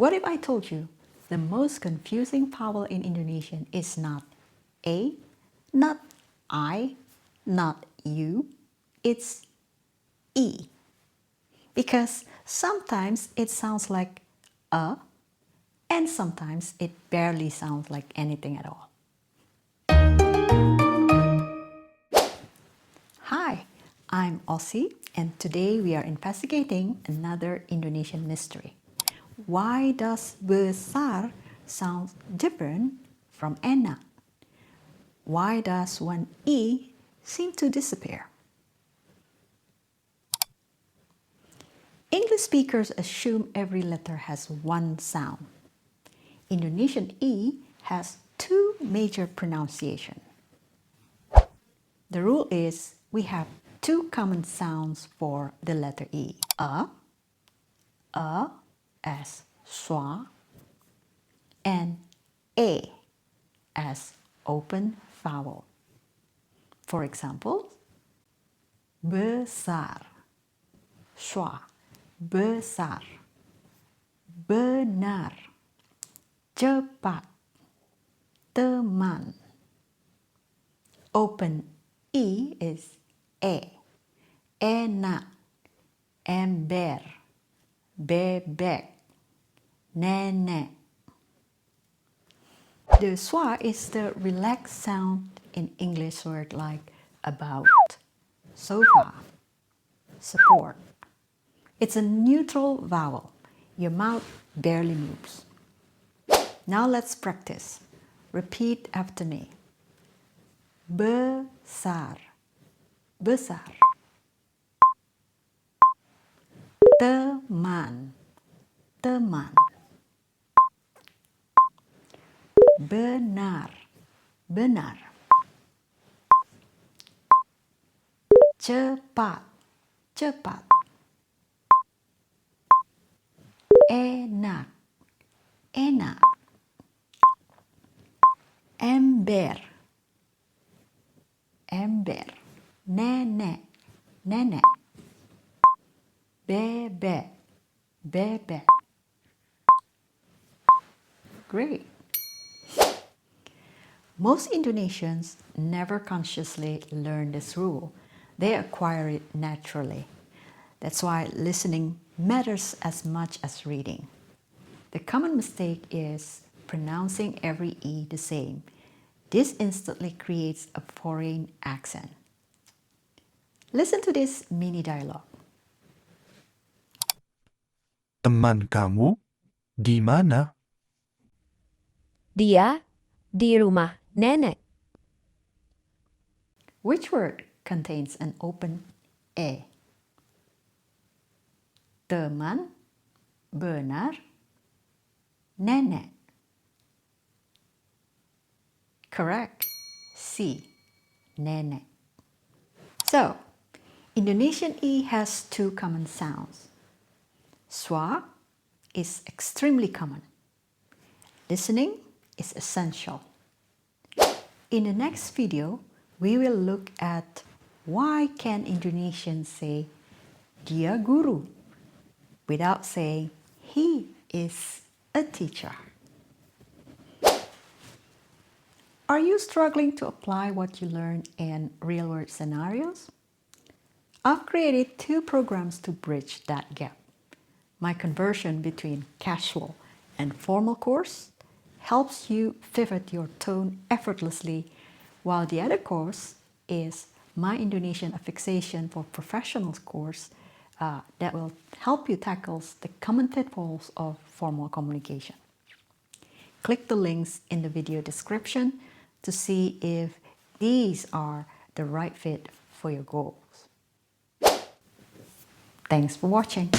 What if I told you the most confusing vowel in Indonesian is not A, not I, not U, it's E. Because sometimes it sounds like a, and sometimes it barely sounds like anything at all. Hi, I'm Ossi, and today we are investigating another Indonesian mystery. Why does besar sound different from enak? Why does one E seem to disappear? English speakers assume every letter has one sound. Indonesian E has two major pronunciations. The rule is we have two common sounds for the letter E. A as Schwa, and A as open vowel. For example, besar, Schwa, besar, benar, cepat, teman. Open E is enak, ember, bebek, nenek. The schwa is the relaxed sound in English word like about, sofa, support. It's a neutral vowel. Your mouth barely moves. Now let's practice. Repeat after me. Besar, besar. Teman, teman. Benar, benar. Cepat, cepat. Enak, enak. Ember, ember. Nenek, nenek. Bebek, bebek. Great. Most Indonesians never consciously learn this rule. They acquire it naturally. That's why listening matters as much as reading. The common mistake is pronouncing every E the same. This instantly creates a foreign accent. Listen to this mini dialogue. Teman kamu di mana? Dia di rumah nenek. Which word contains an open E? Teman, benar, nenek. Correct. C. Nenek. So, Indonesian E has two common sounds. Schwa is extremely common. Listening is essential. In the next video, we will look at why can Indonesians say dia guru without saying he is a teacher. Are you struggling to apply what you learned in real-world scenarios? I've created two programs to bridge that gap. My conversion between casual and formal course helps you pivot your tone effortlessly, while the other course is my Indonesian Affixation for Professionals course that will help you tackle the common pitfalls of formal communication. Click the links in the video description to see if these are the right fit for your goals. Thanks for watching.